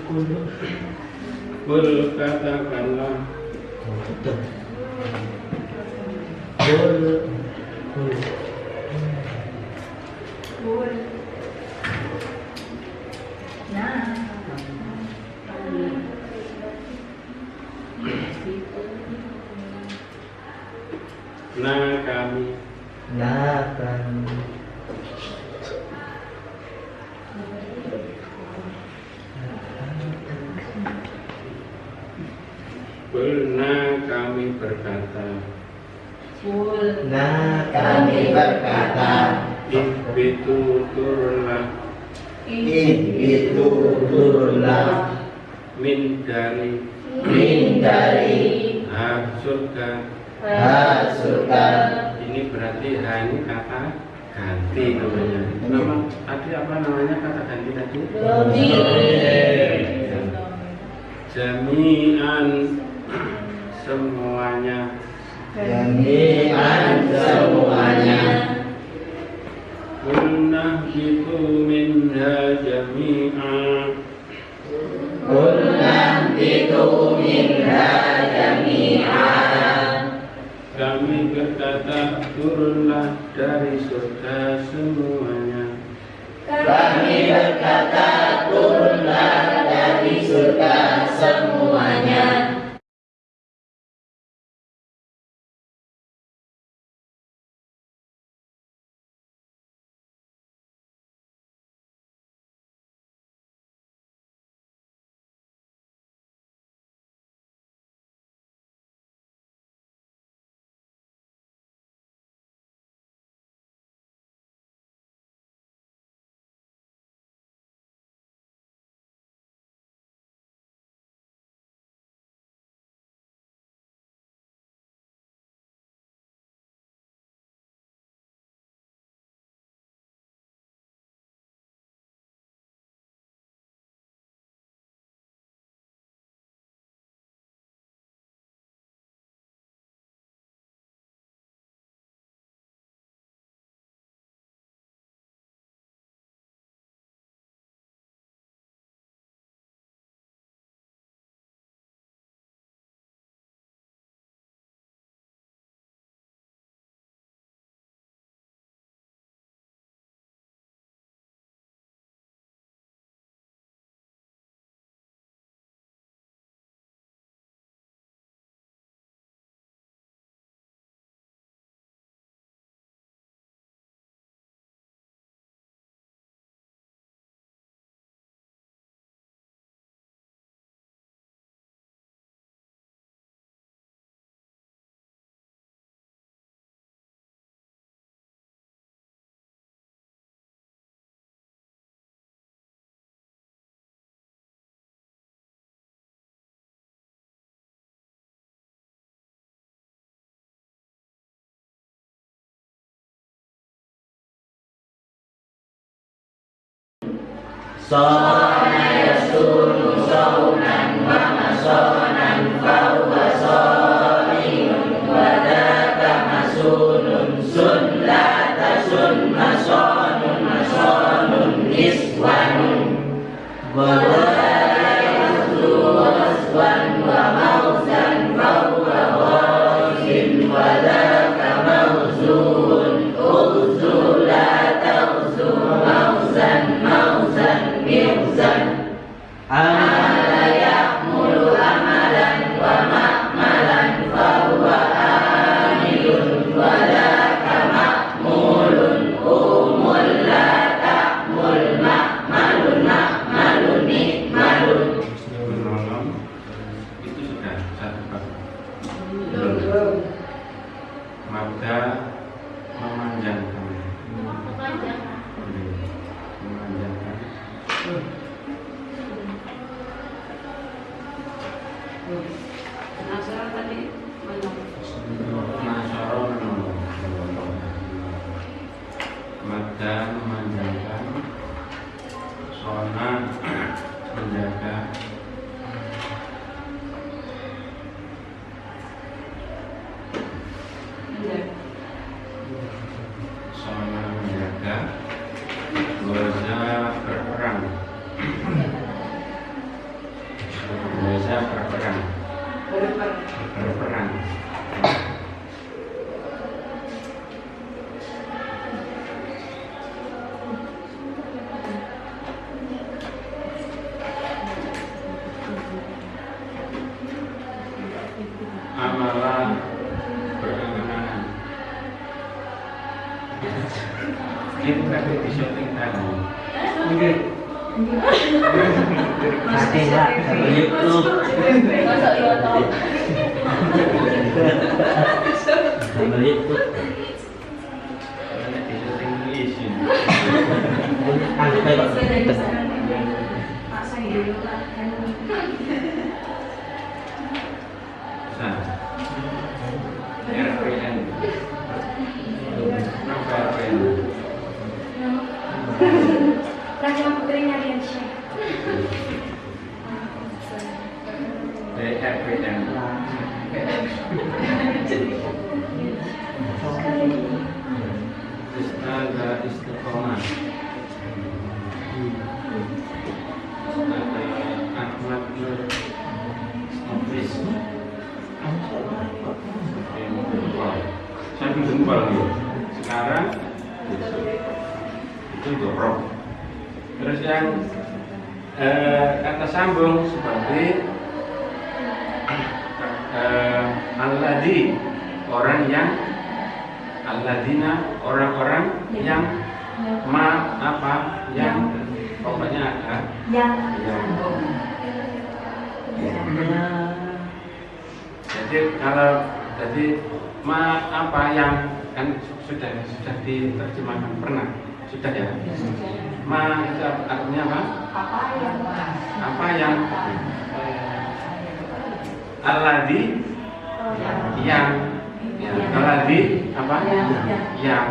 Kul katakanlah. Kul. Nah. Nah kami. Pernah kami berkata. Ihbitu turunlah. Min dari surga. Ini berarti ini kata ganti namanya. Nama tadi apa namanya kata ganti tadi? Jami'an semuanya. Kunnah itu minha jami'an. Kami berkata turunlah dari surga semuanya. Mati lah, sama YouTube. Masuk YouTube. Sama YouTube. Anggap aja Pak. Pasang dulu lah. Nah, RPN. Kenapa RPN? Raja Putri Nyariansyah. RPN. Istiqomah. Istiqomah. Ahmad Nur Ofis. Saya jempol nih. Sekarang itu dorong. Terus yang kata sambung seperti alladzi, orang yang, alladina, orang-orang yang, ma apa yang, pokoknya ada Yang. Jadi kalau jadi ma apa yang kan sudah diterjemahkan pernah sudah ya. Ma itu artinya apa? Apa yang alladzi yang ya, alladzi apa? Yang.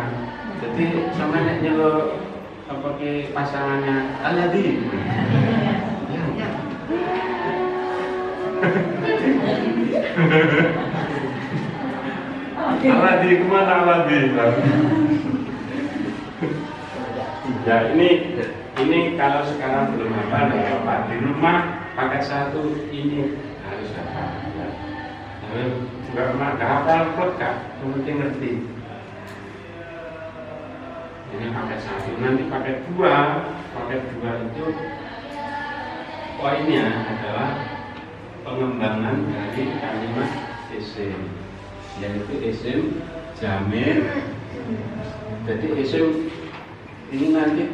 Jadi sama nek nyeluk apa ke pasangannya alladzi. Alladzi kemana Alladzi? Ya ini kalau sekarang belum hafal ya Pak, di rumah pakai satu ini harus hafal. Ya. Nggak pernah hafal klub kak, yang penting ngerti. Ini pakai satu, nanti pakai dua itu poinnya adalah pengembangan dari kalimat isim, yaitu isim jamir. Jadi isim ini nanti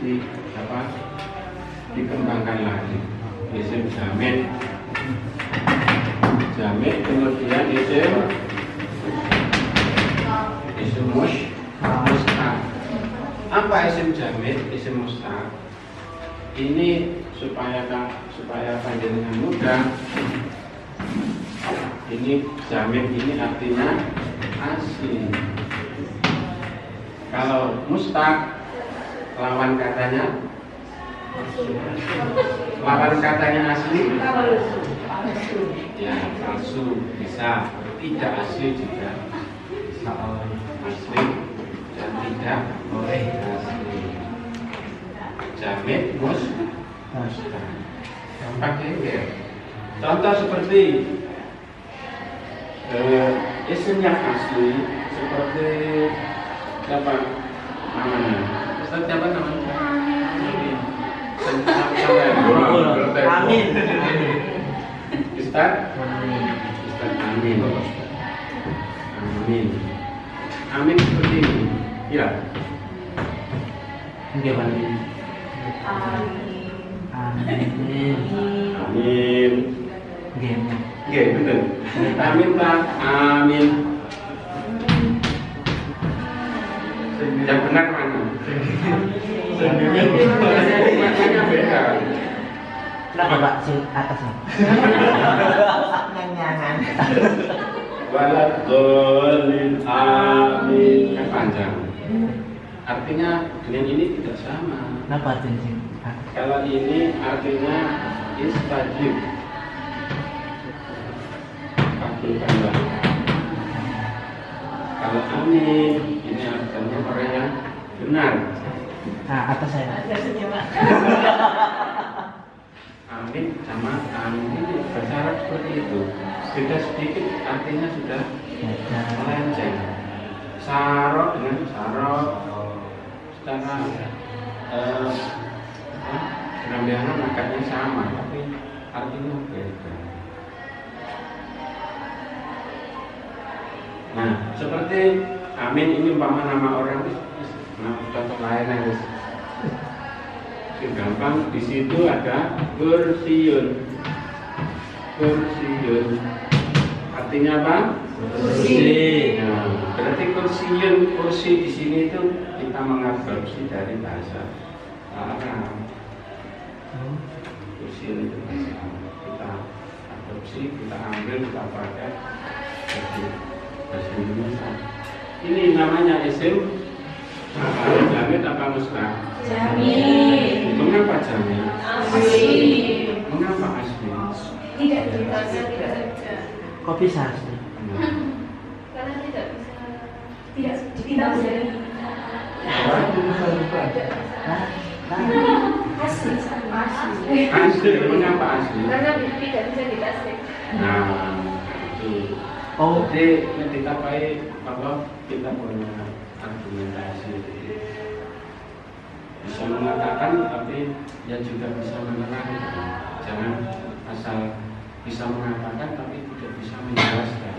dikembangkan lagi, isim jamir, kemudian isim mustaq. Apa isim jamir, isim mustaq? Ini supaya panjenengan mudah. Ini jamir ini artinya asli. Kalau mustaq lawan katanya asli. Ya, palsu bisa, tidak asli juga bisa, asli dan tidak boleh asli. Jamir mustaq. Gampang ya. Contoh seperti isim yang asli seperti apa namanya? Ustaz siapa namanya? Amin. Ustaz Amin. Amin seperti ini. Ya. Gimana? Amin. Gimana? Oke, betul. Amin Pak. Amin. Yang benar mana? Maknanya beda. Kenapa Pak? Atasnya. Nyanyangan. Waladhdallin amin. Yang panjang. Artinya dengan ini tidak sama. Kenapa artinya? Kalau ini artinya istajib. Kabulkanlah. Kalau amin, ini artinya orang yang benar. Nah, atas saya. Amin sama amin ini bahasa Arab seperti itu. Beda sedikit artinya sudah melenceng. Sarok dengan sarok secara penampilan agaknya sama, tapi artinya beda. Nah, seperti amin ini umpama nama orang, nah, contoh lain yang Yang gampang di situ ada kursiun. Kursiun. Artinya apa? Kursi. Nah, berarti kursi di sini itu kita mengadopsi dari bahasa Arab. Kursi itu bahasa Arab. Kita adopsi, kita ambil, kita pakai jadi bahasa Indonesia. Ini namanya isim jamid apa mustaq? Jamid. Mengapa jamid? Asli. Mengapa asli? Tidak bisa. Kok bisa sih? Karena tidak bisa dari asli. Asli, mengapa asli? Karena tidak bisa dikasih. Nah, itu. Oh, Jadi kita pakai apa? Kita punya argumentasi. Bisa mengatakan, tapi ya juga bisa menerangkan. Jangan asal bisa mengatakan tapi tidak bisa menjelaskan.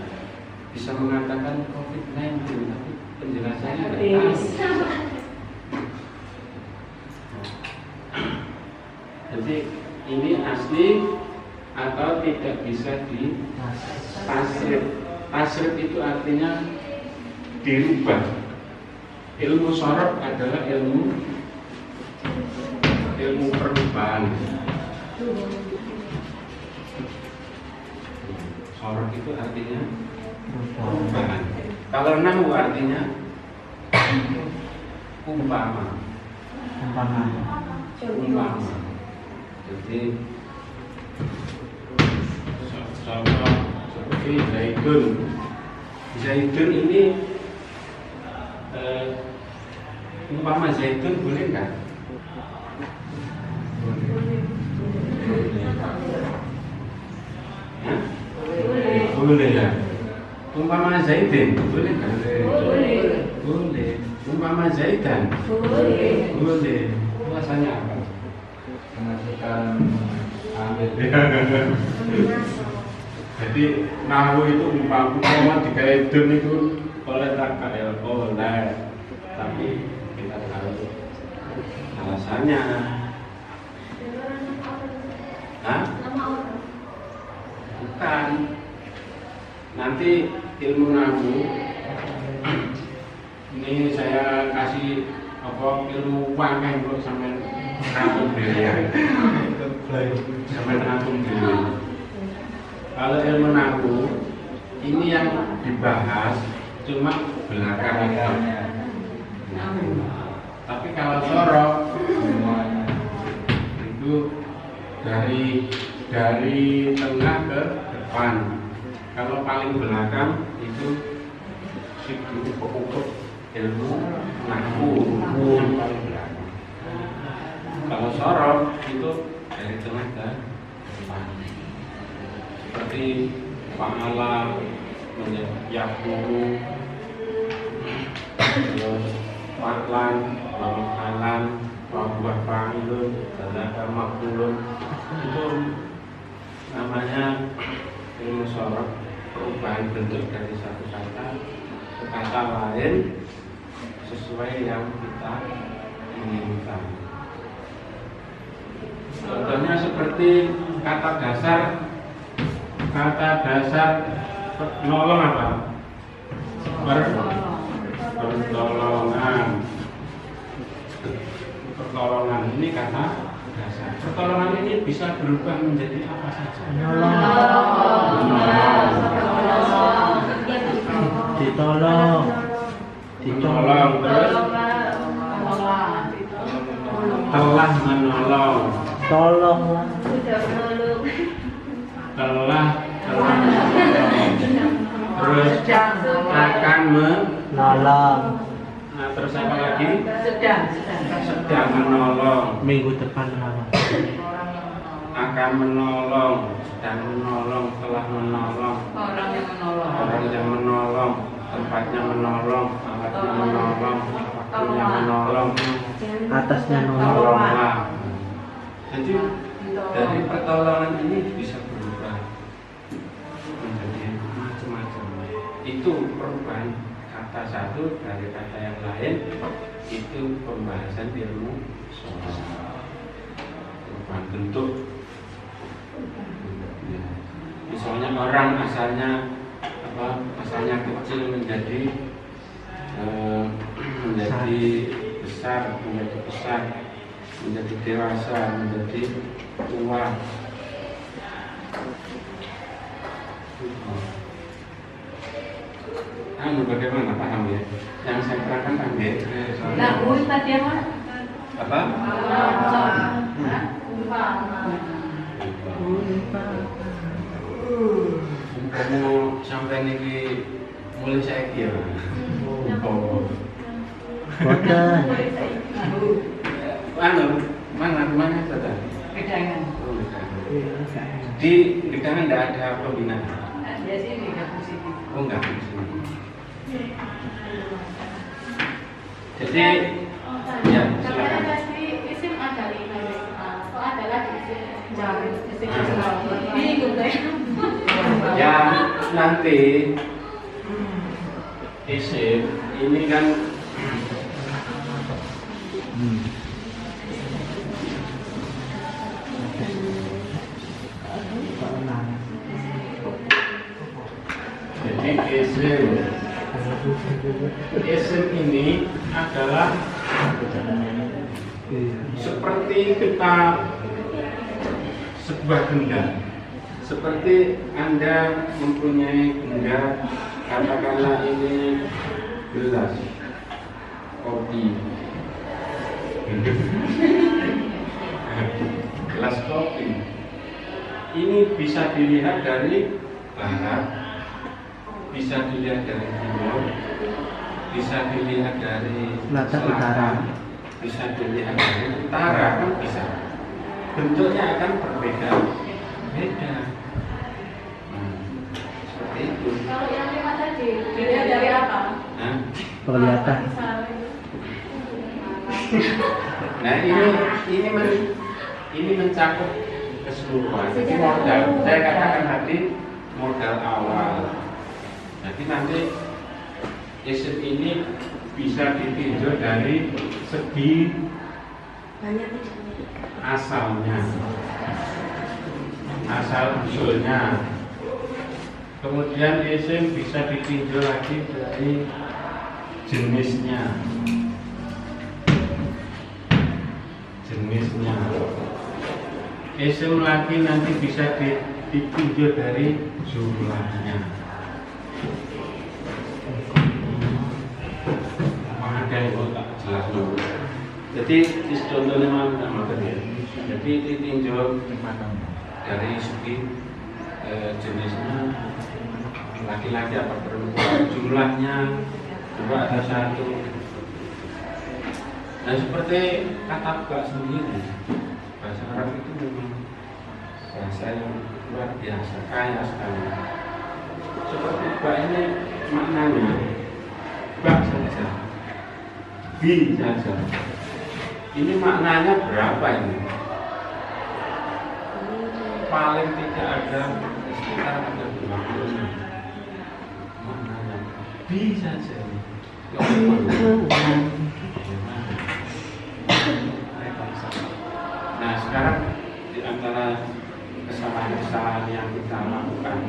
Bisa mengatakan COVID-19 tapi penjelasannya tidak tahu. Jadi ini asli atau tidak bisa ditasrif. Tasrif itu artinya dirubah. Ilmu sorab adalah ilmu perubahan. Sorab itu artinya perubahan. Kalau nahwu artinya umpama. Jadi contoh seperti zaitun. Zaitun ini umpama zaitun boleh nggak? Hah? Boleh ya. Umpama zaitun boleh nggak? Boleh. Umpama zaitan boleh. Rasanya apa? Menghasilkan ambil. Jadi nahwu itu umpama dikaitun itu oleh takal oleh, tapi kita tahu alasannya. Hah? Bukan. Nanti ilmu nahwu ini saya kasih apa ilmu wakai untuk sampai rampung diri ya. Sampai rampung diri. Kalau ilmu nahwu ini yang dibahas cuma belakangnya. Tapi kalau sorok itu dari tengah ke depan. Kalau paling belakang itu pokok ilmu nahwu paling belakang. Kalau sorok itu dari tengah ke depan. Seperti fa'ala menjadi yakulu, terus fa'lan, wa'alan, wa'buah fa'ilun, dan makhlun. Itu namanya ilmu sorok, perubahan bentuk dari satu kata ke kata lain sesuai yang kita inginkan. Contohnya seperti kata dasar nolong apa? Pertolongan. Pertolongan ini kata dasar. Pertolongan ini bisa berubah menjadi apa saja. Ditolong. Terus telah menolong. Tolong. Telah terus akan Nolong. nah, terus apa lagi? Sedang menolong. Minggu depan nolong. Akan menolong, sedang menolong, telah menolong. Orang yang menolong, tempatnya menolong, alatnya menolong, waktunya menolong, Atasnya nolong. menolonglah. Jadi dari pertolongan ini bisa berubah menjadi macam-macam. Itu perubahan kata satu dari kata yang lain. Itu pembahasan ilmu sosial. bentuk. Ya. Misalnya orang asalnya kecil menjadi besar, menjadi dewasa, menjadi tua. Bagaimana paham ya? Yang saya terangkan paham ya? Nah, tadi apa? Apa? Kamu sampai niki mulai saya kira. Boten. Mana saja? Kedangan. Di Gedangan tidak ada pembinaan. Biasanya nggak positif. Oh enggak di sini. Jadi ya silakan. Tadi isim ada 5. Kok ada lagi isim? Bingung saya. Ya nanti isim ini kan jadi isim ini adalah seperti kita sebuah benda. Seperti Anda mempunyai benda, katakanlah ini gelas kopi. Gelas kopi. Ini bisa dilihat dari barat, bisa dilihat dari timur, bisa dilihat dari Selatan, utara. selatan, bisa dilihat dari utara, kan bisa. Bentuknya akan berbeda. Beda. Seperti itu. Kalau yang 5 tadi, Dilihat dari apa? Nah, Kelihatan. nah ini mencakup keseluruhan. Jadi modal, saya katakan tadi modal awal. Jadi nanti isim ini bisa ditinjau dari segi asalnya, asal usulnya. Kemudian isim bisa ditinjau lagi dari jenisnya. Isim lagi nanti bisa ditinjau dari jumlahnya. Ada yang tak jelas dulu. Jadi contohnya mana ya? Jadi ditinjau dari segi jenisnya, laki-laki apa perempuan, jumlahnya, coba ada satu. Nah seperti kata bak sendiri, bahasa Arab itu memang bahasa yang luar biasa, kaya sekali. Seperti bak ini maknanya bak saja, bi saja. Ini maknanya berapa ini? Paling tidak ada sekitar ada 20 maknanya. Bi saja. Nah sekarang di antara kesalahan-kesalahan yang kita lakukan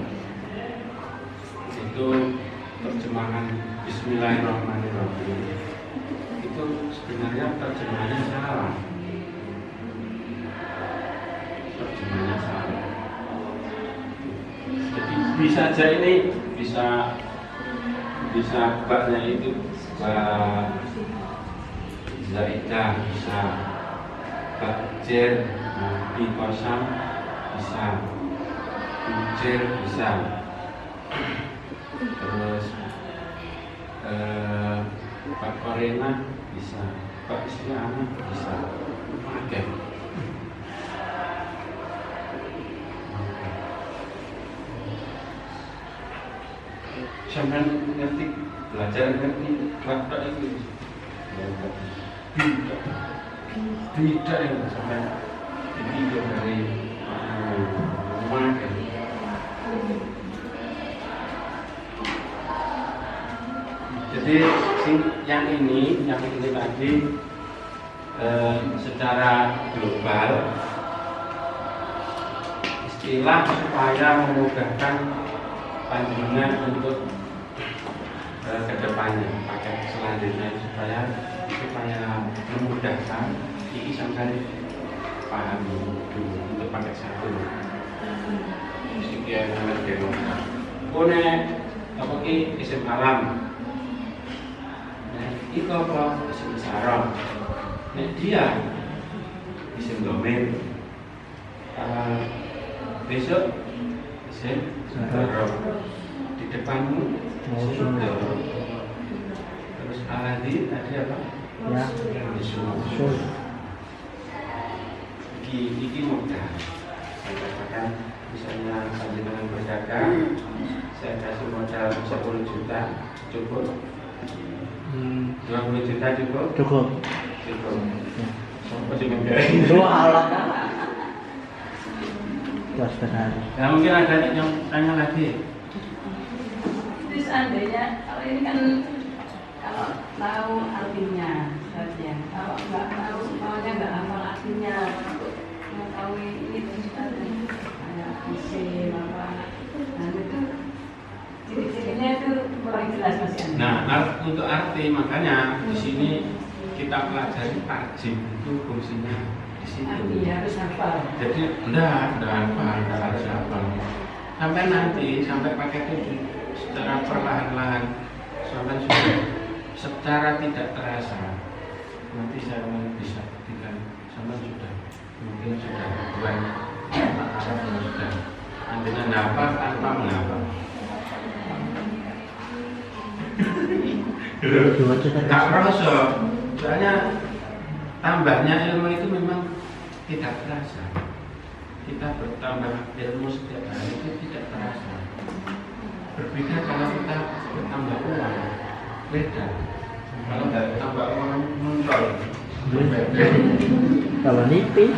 itu terjemahan Bismillahirrahmanirrahim itu sebenarnya terjemahannya salah. Terjemahannya salah. Jadi bisa aja ini bisa baknya itu zaidah, bisa bakjer, di kosam bisa, ujer bisa, terus Pak Korena bisa, Pak Istiana bisa, pakai. Sampai ngerti, belajar ngerti, bapak itu tidak yang sampai ditinjau dari memakai. Jadi yang ini tadi secara global istilah supaya memudahkan panjenengan untuk ke depannya, paket selanjutnya supaya memudahkan ini sampai paham dulu untuk paket satu. Sekian nomor demo. Kone apa ki isim alam. Nah, itu apa isim isyarat. Nah, dia isim domir. Besok isim isyarat. Di depanmu isim domir. Terus aladi tadi apa? Ya. Isim. Iki mudah. Saya katakan misalnya panjenengan berdagang, saya kasih modal 10 juta cukup, 20 juta cukup, Cukup. Apa sih menggay? Dua Allah. Puas sekali. Nah, mungkin ada yang tanya lagi. Jadi seandainya kalau ini kan kalau tahu artinya saja, kalau nggak tahu maunya nggak hafal artinya, mau tahu ini terus ada kayak isim apa, nah itu ciri-cirinya itu kurang jelas Mas Yan. Nah, untuk arti makanya di sini kita pelajari tarjim itu fungsinya di sini. Artinya harus hafal. Jadi enggak harus hafal. Sampai nanti sampai pakai itu secara perlahan-lahan sampai sudah secara tidak terasa nanti saya bisa buktikan sama sudah mungkin sudah banyak Arab yang sudah dengan hafal tanpa menghafal. Tak rasa, soalnya tambahnya ilmu itu memang tidak terasa. Kita bertambah ilmu setiap hari itu tidak terasa. Berbeda kalau kita bertambah uang, beda. Kalau dari tambah uang muncul, beda. Kalau nipis,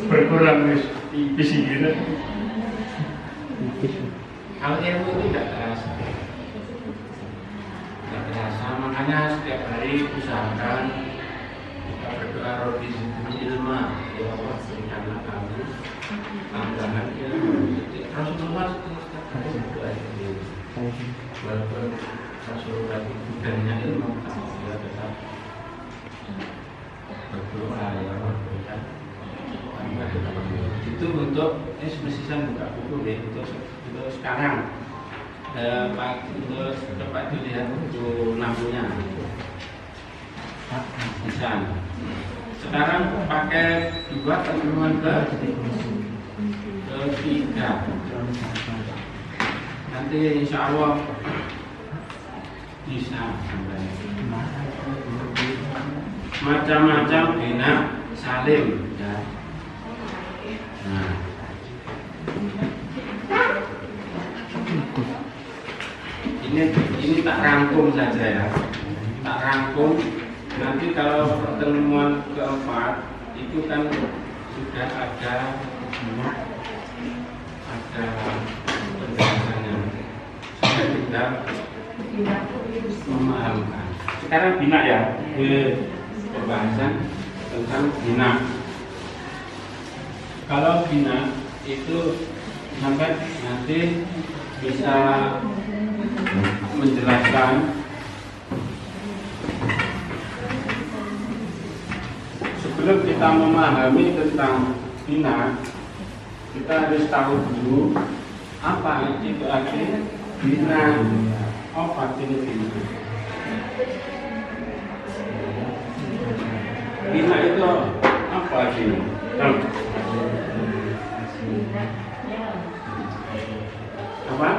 Berkurang tipis gitu. nipis. Kalau ilmu itu tidak terasa. Tidak terasa, makanya setiap hari usahakan kita berdoa Rabbi zidni ilma, ya Allah berikanlah kami tambahan ilmu. Rasulullah setiap hari berdoa itu, walaupun Rasulullah itu bukannya ilmu, tapi dia tetap berdoa ya Allah berikan tambahan ilmu. Itu untuk ini semestinya buka buku deh untuk sekarang. Pak, untuk coba dilihat buku lampunya. Bisa. Sekarang pakai 2 terjemahan ke-3. Nanti insya Allah bisa sampai macam-macam bina salim ya. Nah, ini tak rangkum saja ya, tak rangkum. Nanti kalau pertemuan keempat itu kan sudah ada penjelasannya, sudah kita memahamkan. Sekarang bina ya, pembahasan tentang bina. Kalau bina itu sampai nanti bisa menjelaskan sebelum kita memahami tentang bina, kita harus tahu dulu apa itu arti bina. Apa artinya bina? Bina itu apa artinya? Apa?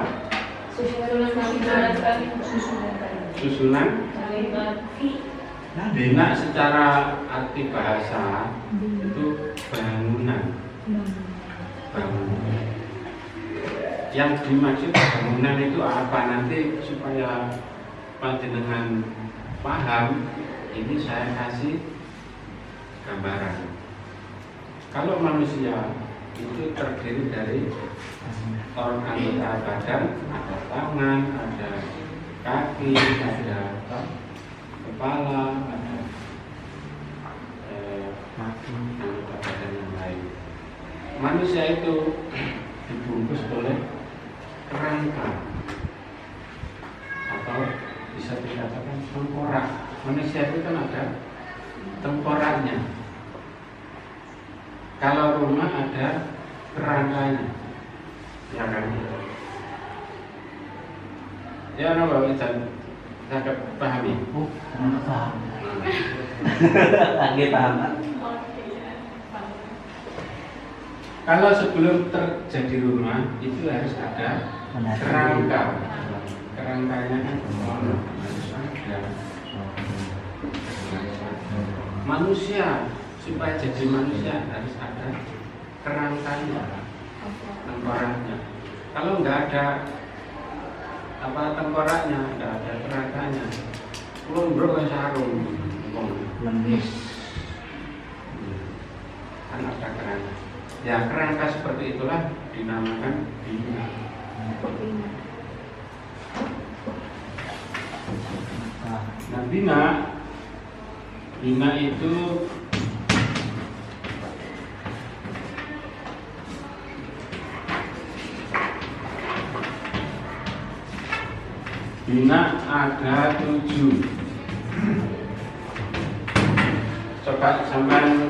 Susunan bina secara arti bahasa itu bangunan. Yang dimaksud bangunan itu apa? Nanti supaya panjenengan paham, ini saya kasih gambaran. Kalau manusia itu terdiri dari anggota badan, ada tangan, ada kaki, ada kepala, ada anggota badan yang lain. manusia itu dibungkus oleh kerangka atau bisa dikatakan tengkorak. Manusia itu kan ada tengkoraknya. Kalau rumah ada kerangkanya, ya kan? Ya, Bapak Ijan, saya pahami. Paham. Nggih paham, Pak. Kalau sebelum terjadi rumah itu harus ada kerangka. Kerangkanya kan harus ada. Manusia supaya jadi manusia harus ada kerangkanya, tengkoraknya. Kalau nggak ada tengkoraknya, nggak ada kerangkanya, lumbruk ke sarung, Lemis. kan ada kerangka. Ya kerangka seperti itulah dinamakan bina. Nah bina itu ada 7. Coba sampai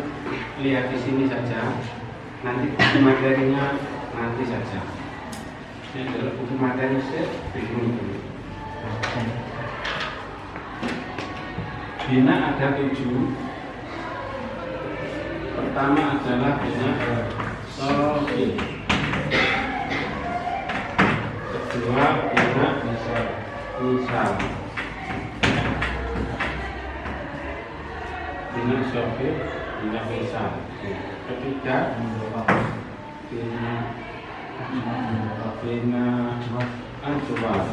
lihat di sini saja. Nanti buku materinya nanti saja. Ini adalah buku materi saya bingung dulu. Bina ada 7. Pertama adalah bina sofi. Kedua bina misal. Bina sofi, bina misal. Ketiga bina anjual.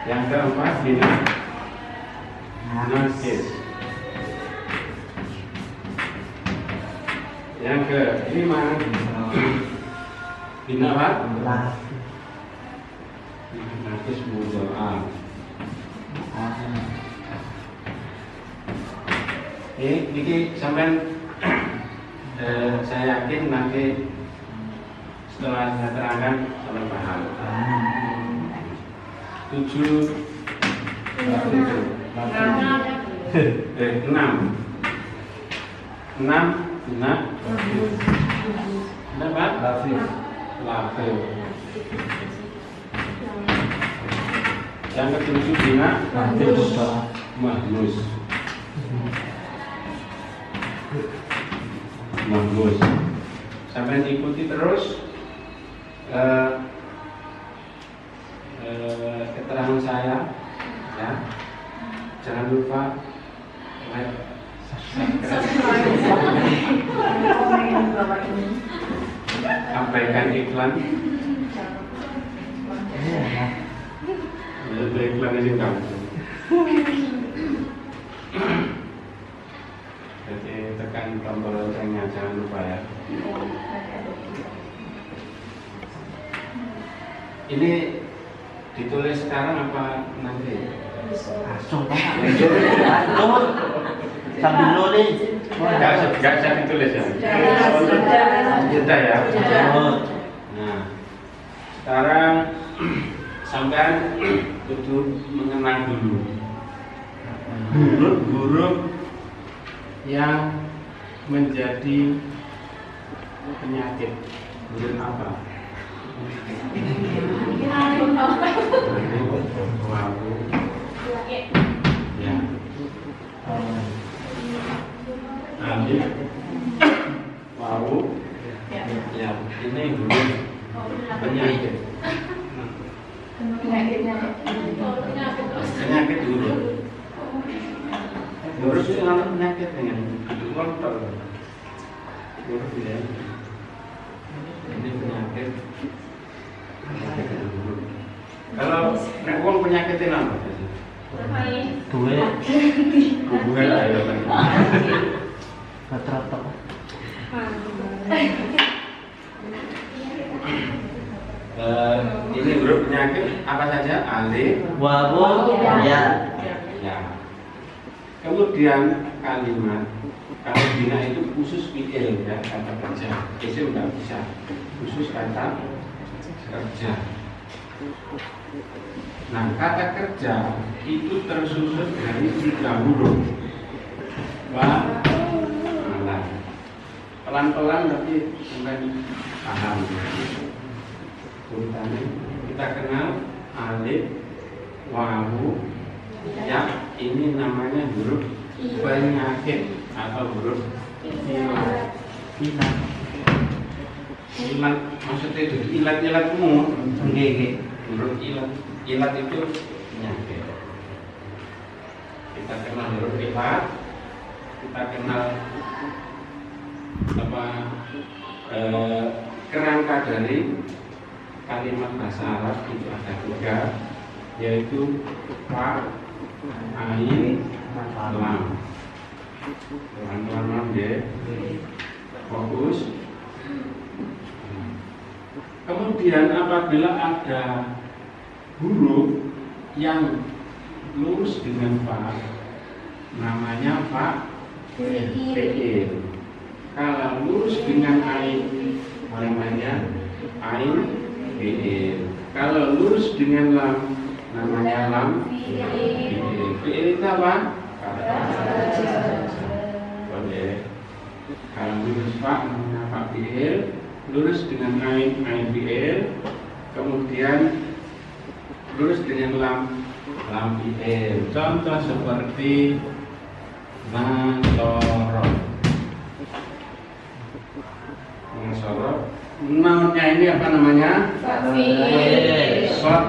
Yang keempat bina nakis. Yang kelima bina apa? Nakis mudho'af. Ini sampai saya yakin nanti setelah saya terangkan sampai paham. 7 6 bina apa? Lafil. Yang ketujuh bina mahnus. Sampai ikuti terus keterangan saya, ya. Jangan lupa like, abaikan iklan. Iklan ini kamu. Jadi tekan tombol loncengnya, jangan lupa ya. Ini ditulis sekarang apa nanti? Langsung Pak. Sambil nulis. Enggak usah ditulis ya. Sudah ya. Nah, sekarang sampai kudu mengenal dulu huruf-huruf yang menjadi penyakit. Huruf apa? Wawu. Ya. Alif. Wawu. Ya. Ini huruf penyakit. Penyakit huruf. Huruf itu penyakit dengan kontol. Huruf ya. Ini penyakit. Kalau nek wong penyakitnya apa? Duwe. Hubungan ayo lagi. Batrotok. Ini huruf penyakit apa saja? Alif, Wawu, ya. ya. Kemudian kalimat, kalau bina itu khusus fi'il ya, kata kerja. Isim nggak bisa, khusus kata kerja. Nah, kata kerja itu tersusun dari 3 huruf. Wa, ala. Pelan-pelan tapi mungkin paham. Urutannya kita kenal alif, wawu, ya, ini namanya huruf penyakit atau huruf ilat. Ilat maksudnya itu ilat-ilatmu. Huruf ilat itu penyakit. Kita kenal huruf ilat, kita kenal kerangka dari kalimat bahasa Arab itu ada 3, yaitu fa, ain, lam. Pelan-pelan ya, fokus. Kemudian apabila ada huruf yang lurus dengan fa, namanya fa fi'il. Kalau lurus dengan ain, namanya ain fi'il. Kalau lurus dengan lam, namanya lam fi'il. Fi'il itu apa? Boleh. Kalau lurus fa, namanya fa fi'il. Lurus dengan ain fi'il. Kemudian lurus dengan lam fi'il. Contoh seperti nasoro. Nounnya ini apa namanya? Sot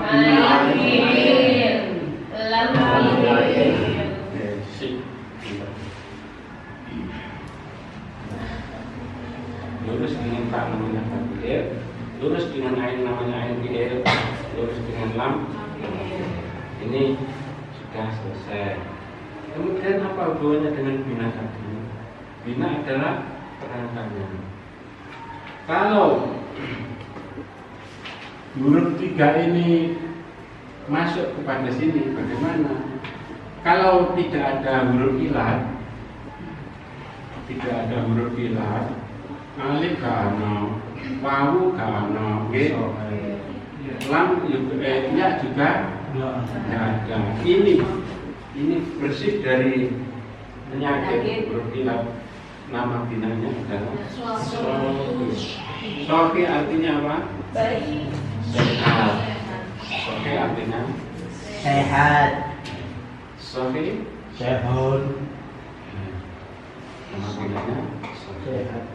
lurus dengan fa namanya fa fi'il, lurus dengan ain namanya ain fi'il, lurus dengan lam. Ini sudah selesai. Kemudian apa hubungannya dengan bina tadi? Bina adalah perangkatnya. Kalau huruf 3 ini masuk kepada sini, bagaimana? Kalau tidak ada huruf ilat, alif gak ono, wawu gak ono, lam ya juga tidak ada. Ini bersih dari penyakit huruf ilat. Nama binanya adalah Sofi. Artinya apa? Baik. Sehat. Sofi artinya Sehat. Sofi Sehat. Nama binanya Sehat.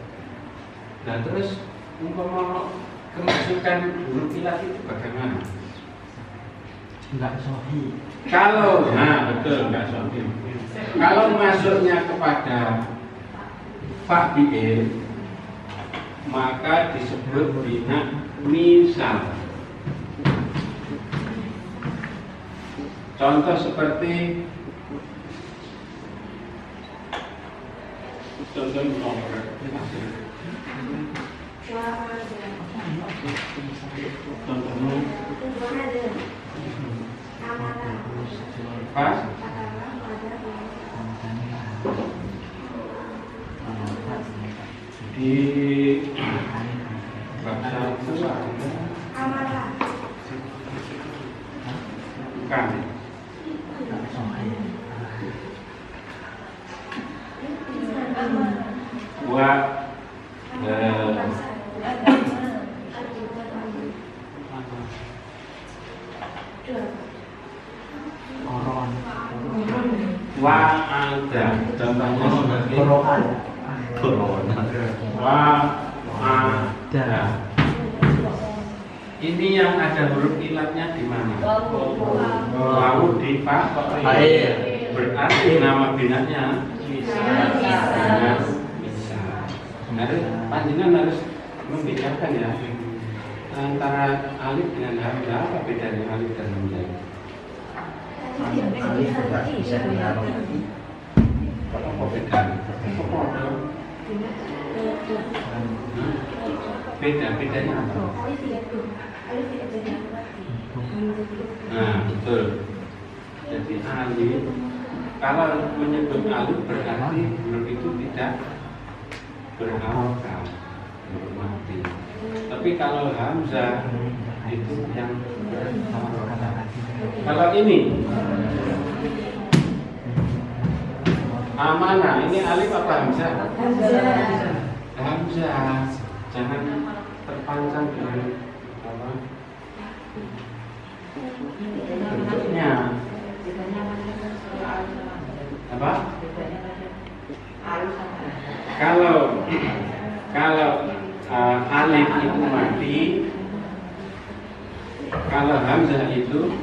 Nah terus umpama kemasukan huruf ilat itu bagaimana? Enggak sohi. Kalau, nah betul, enggak sofi. Kalau masuknya kepada fa fi'il, maka disebut bina misal. Contoh seperti pas di bahasa bukan buat Koron. wa ada contohnya seperti Koron. wa ada. Ini yang ada huruf ilatnya di mana? Wawu di fa fi'il. Berarti nama binanya bisa. Harus panjenengan harus membedakan ya antara alif dengan hamzah. Apa bedanya alif dan hamzah? Alif tidak bisa ditaruh. Apa bedanya? Bedanya apa? Nah betul. Jadi alif Kalau menyebut alif berarti huruf itu tidak berharokat, huruf mati. Tapi kalau hamzah itu yang berharokat. Kalau ini amanah, ini alif apa hamzah? Hamzah. Jangan terpancang dengan apa? Bentuknya. Apa? Kalau alif itu mati, kalau hamzah itu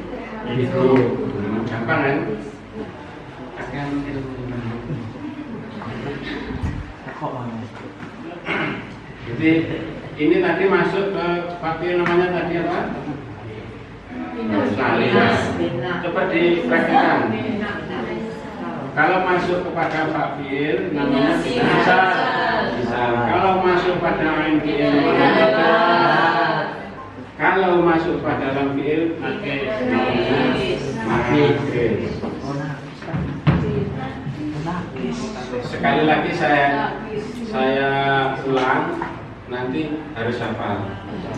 gampang kan? Akan jadi ini tadi masuk ke pakai namanya tadi apa? Coba dipraktikkan. Kalau masuk kepada fakir namanya bisa. Kalau masuk pada ain fi'il namanya kalau masuk pada lam fi'il sekali lagi saya ulang, nanti harus hafal.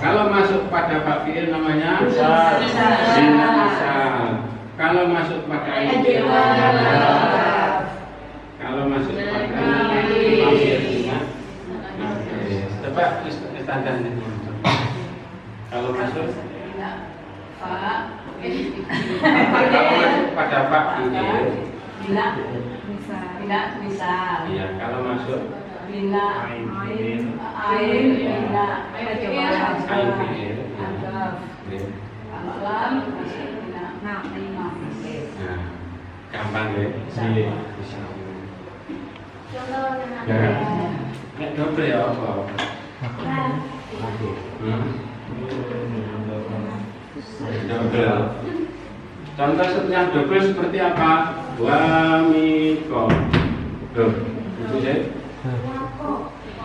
Kalau masuk pada fakir namanya bisa. Kalau masuk pada ain fi'il kalau masuk pada coba standarnya. Kalau masuk kalau masuk pada pak ini bisa. Iya, kalau masuk Bina ain bina ain fi'il. Kalau lam bina Nah, gampang ya. Iya. Ya. Nek double ya apa? Double. Contoh yang double seperti apa? Wamiko. Itu ya.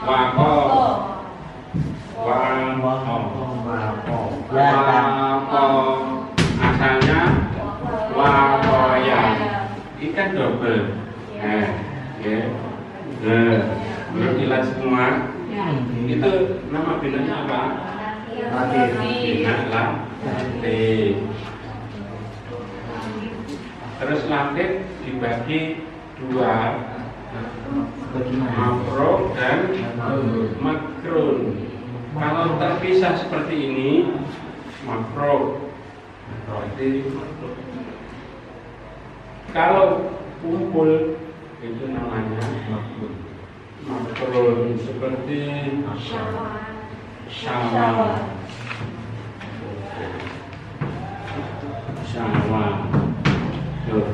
Wako. Wako. Asalnya wakoya. Ikan double. Ya. Belum jelas semua. Itu nama binanya apa? Bina latif. Terus latif dibagi dua, makro dan makrun. Kalau terpisah seperti ini, makro. Berarti kalau kumpul itu namanya makrun. Makrun seperti syawal. Tuh.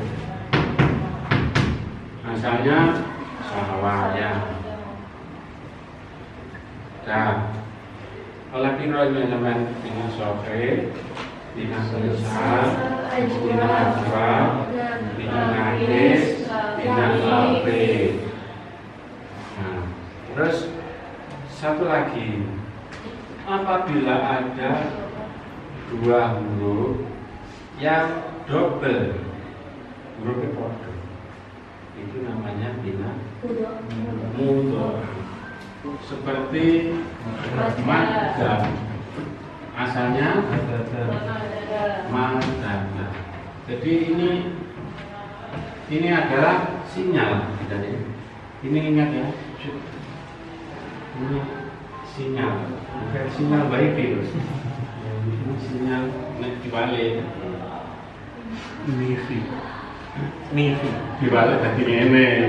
Asalnya syawaya. Nah, kalau kira-kira zaman dengan sofre, dengan tulisan, dengan ajwa, dengan hadis, dengan sofre. Nah, terus satu lagi, apabila ada dua huruf yang double, huruf kode, itu namanya bina mudhari. Seperti madza, asalnya madza. Jadi ini adalah sinyal, ini ingat ya. Ini sinyal, bukan sinyal wifi. Ini sinyal dibalik. Mifi dibalik tadi ini.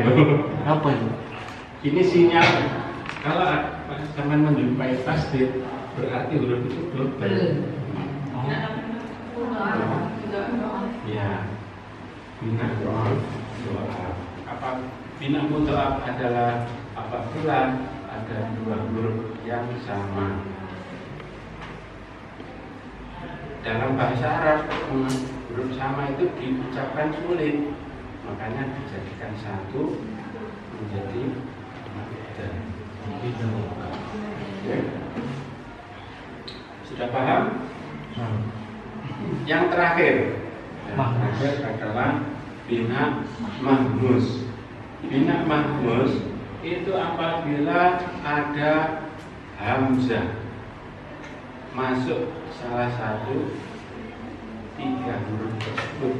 Apa ini? Ini sinyal. Kalau teman menjumpai tasdid, berarti huruf itu double. Ya, bina mudhari. Apa bina mudhari adalah apabila ada dua huruf yang sama. Dalam bahasa Arab, huruf sama itu diucapkan sulit, makanya dijadikan satu menjadi madza. Sudah paham? Yang terakhir adalah bina mahmus. Bina mahmus itu apabila ada hamzah masuk salah satu 3 huruf tersebut.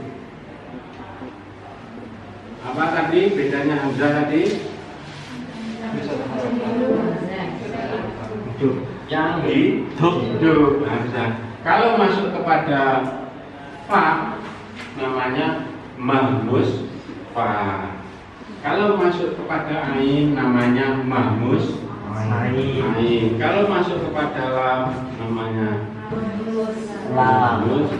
Apa tadi bedanya hamzah tadi? Yang hidup hamzah. Kalau masuk kepada fa namanya mahmus fa. Kalau masuk kepada ain namanya mahmus ain. Kalau masuk kepada lam namanya mahmus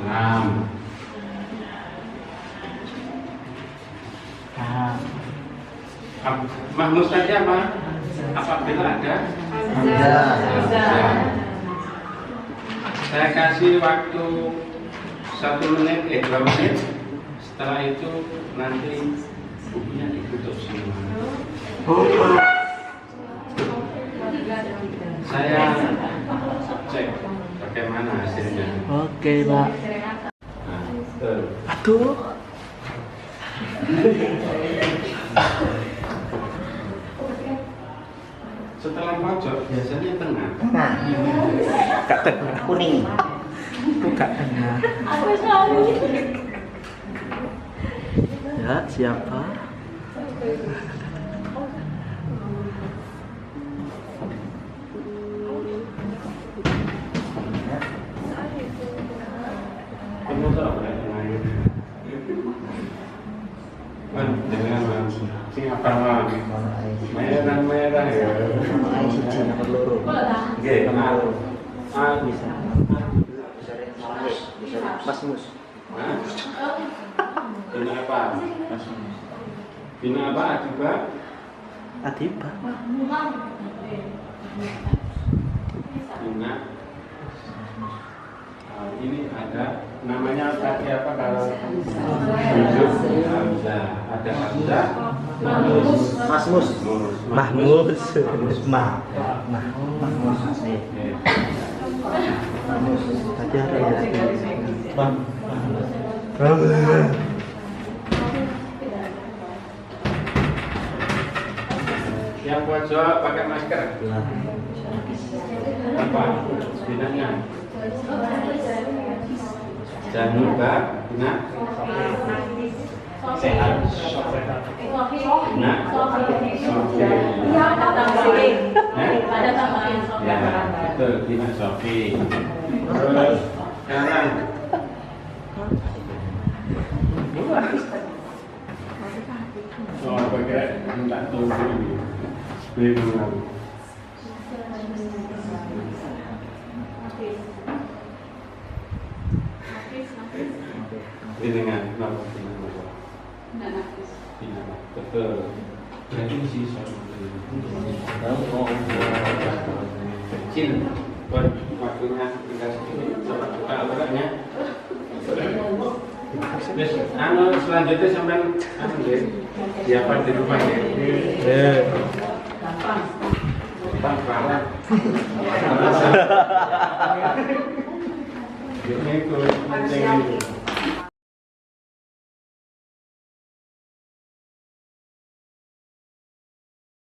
lam. Mahmus tadi apa? Apabila ada hamzah. Saya kasih waktu 1 menit, 2 menit. Setelah itu nanti bukunya ditutup semua. Saya cek bagaimana hasilnya. Oke, Pak. Nah, betul. Aduh. Setelah pojok biasanya tengah. Nah, Kak tengah kuning. Buka tengah. Ya, siapa? Kamu tahu apa yang lain? Jangan langsung. Sing apa lagi? Merah ya. Oke, kenal. Bisa. Masmus. Hah? Bina apa? Bina apa? Adiba? Adiba. Bina. Ini ada namanya tadi apa kalau hidup hamzah. Ada hamzah. Masmus. Mahmus. Mahmus. Tadi ada ya. Bang. Yang pojok pakai masker. Apa? Binanya? Jangan lupa bina sehat. Bina sofi. Ya, betul bina sofi. Terus sekarang pakai minta tunggu ini. Bingung aku. Dengan nama betul. Berarti sih kecil. Waktunya tinggal segini. Coba buka al-Qur'annya. Terus, selanjutnya sampai siapa di rumah ya? Gampang banget. Ini ikut